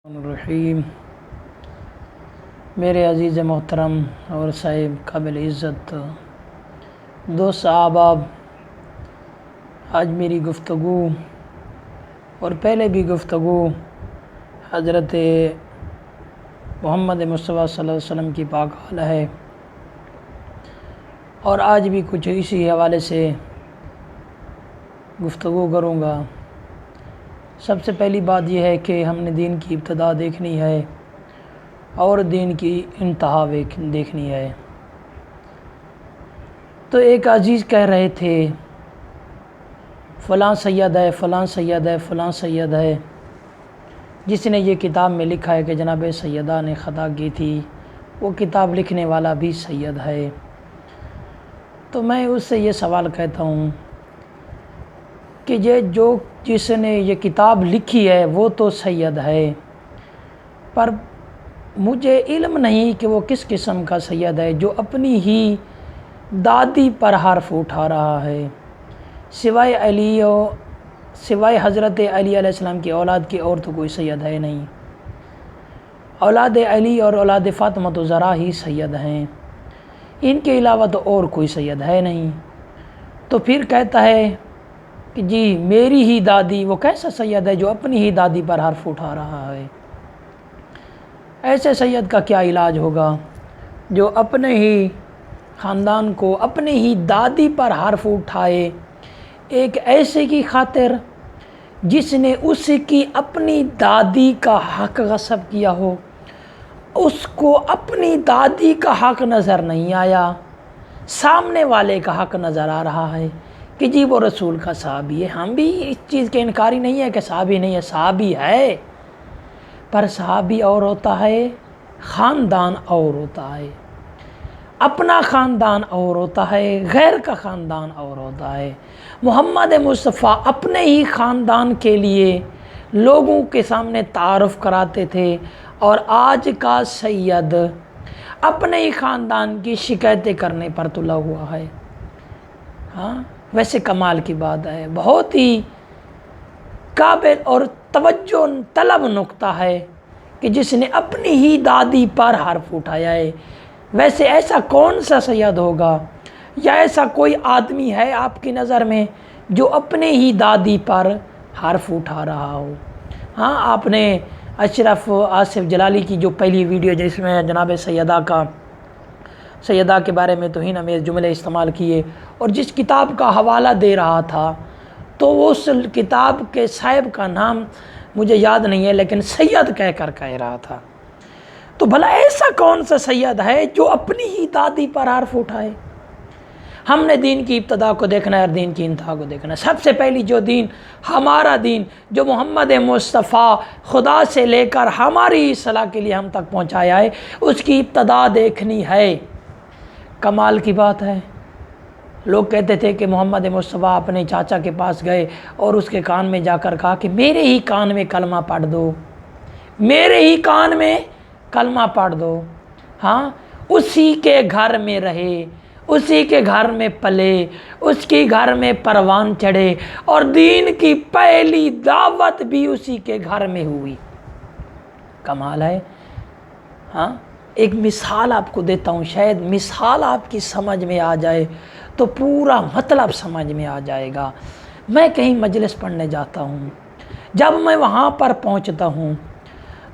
الرحیم میرے عزیز محترم اور صاحب قابل عزت دوست احباب، آج میری گفتگو اور پہلے بھی گفتگو حضرت محمد مصطفیٰ صلی اللہ علیہ وسلم کی پاک حال ہے، اور آج بھی کچھ اسی حوالے سے گفتگو کروں گا۔ سب سے پہلی بات یہ ہے کہ ہم نے دین کی ابتدا دیکھنی ہے اور دین کی انتہا دیکھنی ہے۔ تو ایک عزیز کہہ رہے تھے فلاں سید ہے، فلاں سید ہے، فلاں سید ہے، جس نے یہ کتاب میں لکھا ہے کہ جناب سیدہ نے خطا کی تھی، وہ کتاب لکھنے والا بھی سید ہے۔ تو میں اس سے یہ سوال کہتا ہوں کہ جس نے یہ کتاب لکھی ہے وہ تو سید ہے، پر مجھے علم نہیں کہ وہ کس قسم کا سید ہے جو اپنی ہی دادی پر حرف اٹھا رہا ہے۔ سوائے حضرت علی علیہ السلام کی اولاد کی اور تو کوئی سید ہے نہیں۔ اولاد علی اور اولاد فاطمہ زہرا ہی سید ہیں، ان کے علاوہ تو اور کوئی سید ہے نہیں۔ تو پھر کہتا ہے کہ جی میری ہی دادی، وہ کیسا سید ہے جو اپنی ہی دادی پر حرف اٹھا رہا ہے؟ ایسے سید کا کیا علاج ہوگا جو اپنے ہی خاندان کو اپنی ہی دادی پر حرف اٹھائے، ایک ایسے کی خاطر جس نے اس کی اپنی دادی کا حق غصب کیا ہو، اس کو اپنی دادی کا حق نظر نہیں آیا، سامنے والے کا حق نظر آ رہا ہے کہ جی وہ رسول کا صحابی ہے۔ ہم بھی اس چیز کے انکاری نہیں ہے کہ صحابی نہیں ہے، صحابی ہے، پر صحابی اور ہوتا ہے، خاندان اور ہوتا ہے، اپنا خاندان اور ہوتا ہے، غیر کا خاندان اور ہوتا ہے۔ محمد مصطفیٰ اپنے ہی خاندان کے لیے لوگوں کے سامنے تعارف کراتے تھے، اور آج کا سید اپنے ہی خاندان کی شکایتیں کرنے پر تلا ہوا ہے۔ ہاں، ویسے کمال کی بات ہے، بہت ہی قابل اور توجہ طلب نقطہ ہے کہ جس نے اپنی ہی دادی پر حرف اٹھایا ہے۔ ویسے ایسا کون سا سید ہوگا، یا ایسا کوئی آدمی ہے آپ کی نظر میں جو اپنے ہی دادی پر حرف اٹھا رہا ہو؟ ہاں، آپ نے اشرف آصف جلالی کی جو پہلی ویڈیو جس میں جناب سیدہ کے بارے میں توہین امیز جملے استعمال کیے، اور جس کتاب کا حوالہ دے رہا تھا، تو اس کتاب کے صاحب کا نام مجھے یاد نہیں ہے، لیکن سید کہہ رہا تھا۔ تو بھلا ایسا کون سا سید ہے جو اپنی ہی دادی پر حرف اٹھائے؟ ہم نے دین کی ابتدا کو دیکھنا ہے اور دین کی انتہا کو دیکھنا ہے۔ سب سے پہلی جو دین، ہمارا دین جو محمد مصطفیٰ خدا سے لے کر ہماری اصلاح کے لیے ہم تک پہنچایا ہے، اس کی ابتدا دیکھنی ہے۔ کمال کی بات ہے، لوگ کہتے تھے کہ محمد مصطفیٰ اپنے چاچا کے پاس گئے اور اس کے کان میں جا کر کہا کہ میرے ہی کان میں کلمہ پڑھ دو، میرے ہی کان میں کلمہ پڑھ دو۔ ہاں، اسی کے گھر میں رہے، اسی کے گھر میں پلے، اس کے گھر میں پروان چڑھے، اور دین کی پہلی دعوت بھی اسی کے گھر میں ہوئی۔ کمال ہے۔ ہاں، ایک مثال آپ کو دیتا ہوں، شاید مثال آپ کی سمجھ میں آ جائے تو پورا مطلب سمجھ میں آ جائے گا۔ میں کہیں مجلس پڑھنے جاتا ہوں، جب میں وہاں پر پہنچتا ہوں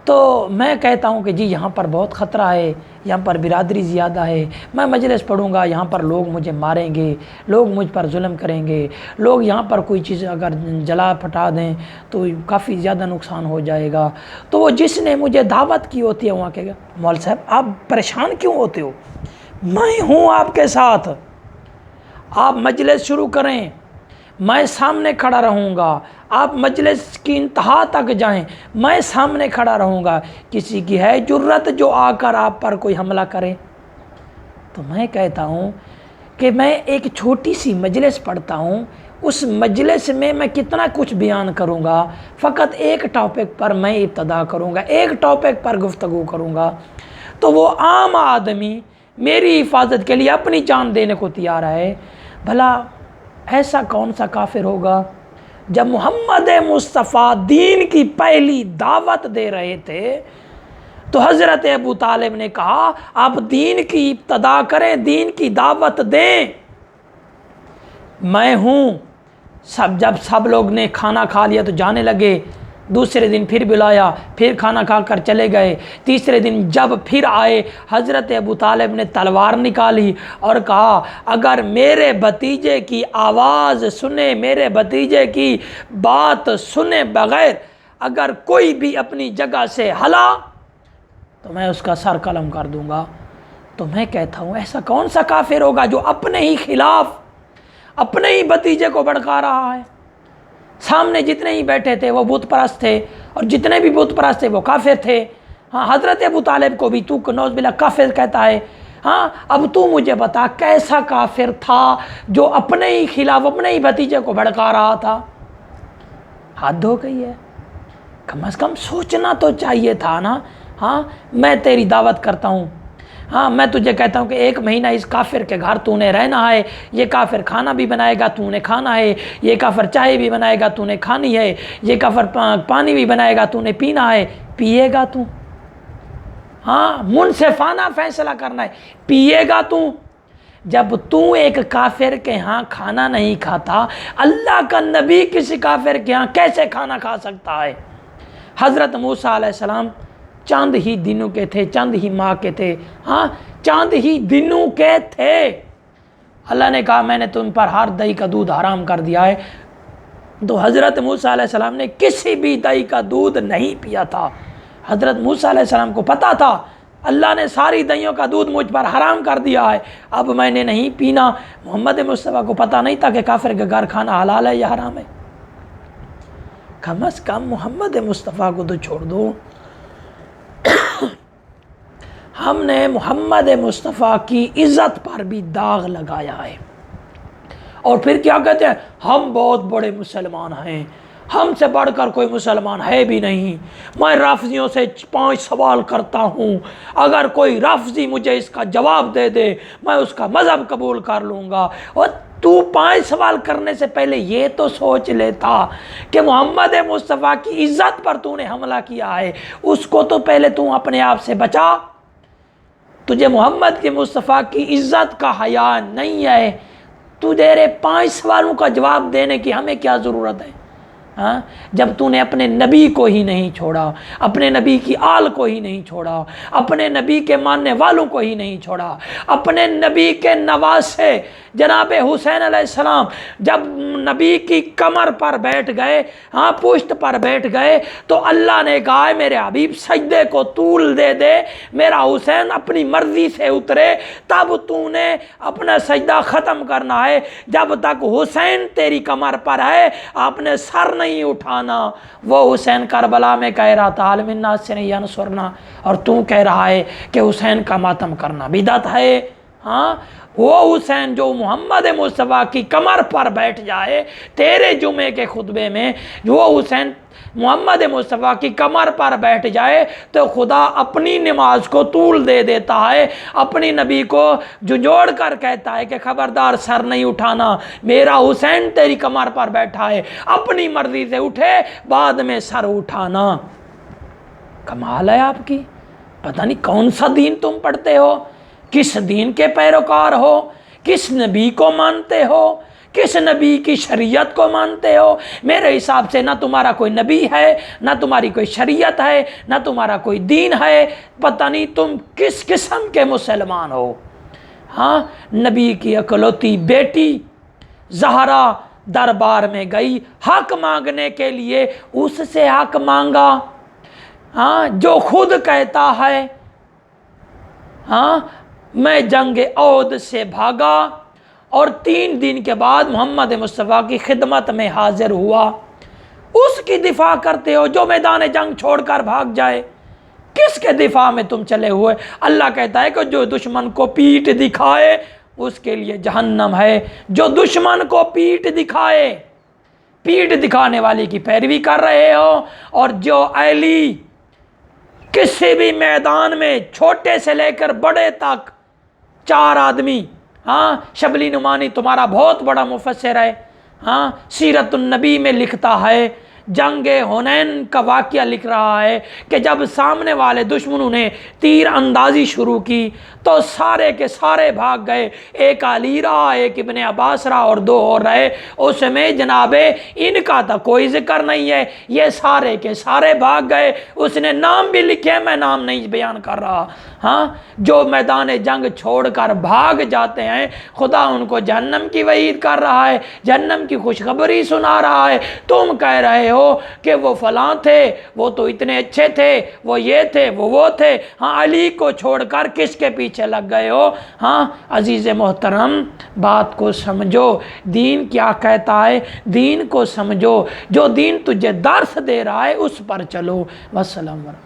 تو میں کہتا ہوں کہ جی یہاں پر بہت خطرہ ہے، یہاں پر برادری زیادہ ہے، میں مجلس پڑھوں گا، یہاں پر لوگ مجھے ماریں گے، لوگ مجھ پر ظلم کریں گے، لوگ یہاں پر کوئی چیز اگر جلا پھٹا دیں تو کافی زیادہ نقصان ہو جائے گا۔ تو وہ جس نے مجھے دعوت کی ہوتی ہے وہاں کہے گا مول صاحب آپ پریشان کیوں ہوتے ہو، میں ہوں آپ کے ساتھ، آپ مجلس شروع کریں، میں سامنے کھڑا رہوں گا، آپ مجلس کی انتہا تک جائیں، میں سامنے کھڑا رہوں گا۔ کسی کی ہے جرت جو آ کر آپ پر کوئی حملہ کرے؟ تو میں کہتا ہوں کہ میں ایک چھوٹی سی مجلس پڑھتا ہوں، اس مجلس میں میں کتنا کچھ بیان کروں گا، فقط ایک ٹاپک پر میں ابتدا کروں گا، ایک ٹاپک پر گفتگو کروں گا، تو وہ عام آدمی میری حفاظت کے لیے اپنی جان دینے کو تیار ہے۔ بھلا ایسا کون سا کافر ہوگا جب محمد مصطفیٰ دین کی پہلی دعوت دے رہے تھے تو حضرت ابو طالب نے کہا آپ دین کی ابتدا کریں، دین کی دعوت دیں، میں ہوں۔ جب سب لوگ نے کھانا کھا لیا تو جانے لگے، دوسرے دن پھر بلایا، پھر کھانا کھا کر چلے گئے، تیسرے دن جب پھر آئے حضرت ابو طالب نے تلوار نکالی اور کہا اگر میرے بھتیجے کی آواز سنے، میرے بھتیجے کی بات سنے بغیر اگر کوئی بھی اپنی جگہ سے ہلا تو میں اس کا سر قلم کر دوں گا۔ تو میں کہتا ہوں ایسا کون سا کافر ہوگا جو اپنے ہی خلاف اپنے ہی بھتیجے کو بھڑکا رہا ہے؟ سامنے جتنے ہی بیٹھے تھے وہ بت پرست تھے، اور جتنے بھی بت پرست تھے وہ کافر تھے۔ ہاں، حضرت ابو طالب کو بھی تو نعوذ باللہ کافر کہتا ہے۔ ہاں، اب تو مجھے بتا کیسا کافر تھا جو اپنے ہی خلاف اپنے ہی بھتیجے کو بھڑکا رہا تھا؟ حد ہو گئی ہے، کم از کم سوچنا تو چاہیے تھا نا۔ ہاں، میں تیری دعوت کرتا ہوں، ہاں میں تجھے کہتا ہوں کہ 1 مہینہ اس کافر کے گھر تو نے رہنا ہے، یہ کافر کھانا بھی بنائے گا تو نے کھانا ہے، یہ کافر چائے بھی بنائے گا تو نے کھانی ہے، یہ کافر پانی بھی بنائے گا تو نے پینا ہے، پیے گا تو؟ ہاں، منصفانہ فیصلہ کرنا ہے، پیے گا تو؟ جب تو ایک کافر کے ہاں کھانا نہیں کھاتا، اللہ کا نبی کسی کافر کے ہاں کیسے کھانا کھا سکتا ہے؟ حضرت موسیٰ علیہ السلام چند ہی دنوں کے تھے، چند ہی ماہ کے تھے، ہاں چند ہی دنوں کے تھے۔ اللہ نے کہا میں نے تم پر ہر دہی کا دودھ حرام کر دیا ہے۔ تو حضرت موسیٰ علیہ السلام نے کسی بھی دہی کا دودھ نہیں پیا تھا۔ حضرت موسیٰ علیہ السلام کو پتا تھا اللہ نے ساری دہیوں کا دودھ مجھ پر حرام کر دیا ہے، اب میں نے نہیں پینا۔ محمد مصطفیٰ کو پتا نہیں تھا کہ کافر کے گھر کھانا حلال ہے یا حرام ہے؟ کم از کم محمد مصطفیٰ کو تو چھوڑ دو، ہم نے محمد مصطفیٰ کی عزت پر بھی داغ لگایا ہے، اور پھر کیا کہتے ہیں ہم بہت بڑے مسلمان ہیں، ہم سے بڑھ کر کوئی مسلمان ہے بھی نہیں، میں رافضیوں سے 5 سوال کرتا ہوں، اگر کوئی رافضی مجھے اس کا جواب دے دے میں اس کا مذہب قبول کر لوں گا۔ اور تو 5 سوال کرنے سے پہلے یہ تو سوچ لیتا کہ محمد مصطفیٰ کی عزت پر تو نے حملہ کیا ہے، اس کو تو پہلے تو اپنے آپ سے بچا۔ تجھے محمد کے مصطفیٰ کی عزت کا حیا نہیں ہے، تجھے 5 سوالوں کا جواب دینے کی ہمیں کیا ضرورت ہے؟ ہاں، جب تو نے اپنے نبی کو ہی نہیں چھوڑا، اپنے نبی کی آل کو ہی نہیں چھوڑا، اپنے نبی کے ماننے والوں کو ہی نہیں چھوڑا، اپنے نبی کے نواسے جناب حسین علیہ السلام جب نبی کی کمر پر بیٹھ گئے، ہاں پشت پر بیٹھ گئے، تو اللہ نے کہا میرے حبیب سجدے کو طول دے دے، میرا حسین اپنی مرضی سے اترے، تب تو نے اپنا سجدہ ختم کرنا ہے۔ جب تک حسین تیری کمر پر ہے آپ نے سر نہیں اٹھانا۔ وہ حسین کربلا میں کہہ رہا تھا حل من ناصر ینصرنا، اور تو کہہ رہا ہے کہ حسین کا ماتم کرنا بدعت ہے۔ ہاں، وہ حسین جو محمد مصطفیٰ کی کمر پر بیٹھ جائے تیرے جمعے کے خطبے میں، وہ حسین محمد مصطفیٰ کی کمر پر بیٹھ جائے تو خدا اپنی نماز کو طول دے دیتا ہے، اپنی نبی کو جھنجھوڑ کر کہتا ہے کہ خبردار سر نہیں اٹھانا، میرا حسین تیری کمر پر بیٹھا ہے، اپنی مرضی سے اٹھے بعد میں سر اٹھانا۔ کمال ہے آپ کی، پتہ نہیں کون سا دین تم پڑھتے ہو، کس دین کے پیروکار ہو، کس نبی کو مانتے ہو، کس نبی کی شریعت کو مانتے ہو؟ میرے حساب سے نہ تمہارا کوئی نبی ہے، نہ تمہاری کوئی شریعت ہے، نہ تمہارا کوئی دین ہے، پتہ نہیں تم کس قسم کے مسلمان ہو۔ ہاں، نبی کی اکلوتی بیٹی زہرا دربار میں گئی حق مانگنے کے لیے، اس سے حق مانگا، ہاں جو خود کہتا ہے ہاں میں جنگ عہد سے بھاگا اور 3 دن کے بعد محمد مصطفیٰ کی خدمت میں حاضر ہوا، اس کی دفاع کرتے ہو جو میدان جنگ چھوڑ کر بھاگ جائے؟ کس کے دفاع میں تم چلے ہوئے؟ اللہ کہتا ہے کہ جو دشمن کو پیٹ دکھائے اس کے لیے جہنم ہے، جو دشمن کو پیٹ دکھائے، پیٹ دکھانے والی کی پیروی کر رہے ہو، اور جو علی کسی بھی میدان میں چھوٹے سے لے کر بڑے تک 4 آدمی، ہاں شبلی نعمانی تمہارا بہت بڑا مفسر ہے، ہاں سیرت النبی میں لکھتا ہے، جنگ حنین کا واقعہ لکھ رہا ہے کہ جب سامنے والے دشمنوں نے تیر اندازی شروع کی تو سارے کے سارے بھاگ گئے، ایک علی رہا، ایک ابن عباس رہا اور دو اور رہے، اس میں جناب ان کا تو کوئی ذکر نہیں ہے، یہ سارے کے سارے بھاگ گئے، اس نے نام بھی لکھے، میں نام نہیں بیان کر رہا۔ ہاں جو میدان جنگ چھوڑ کر بھاگ جاتے ہیں خدا ان کو جہنم کی وعید کر رہا ہے، جہنم کی خوشخبری سنا رہا ہے، تم کہہ رہے ہو کہ وہ فلاں تھے، وہ تو اتنے اچھے تھے، وہ یہ تھے، وہ تھے، ہاں علی کو چھوڑ کر کس کے پیچھے لگ گئے ہو؟ ہاں عزیز محترم بات کو سمجھو، دین کیا کہتا ہے، دین کو سمجھو، جو دین تجھے درس دے رہا ہے اس پر چلو۔ والسلام علیکم۔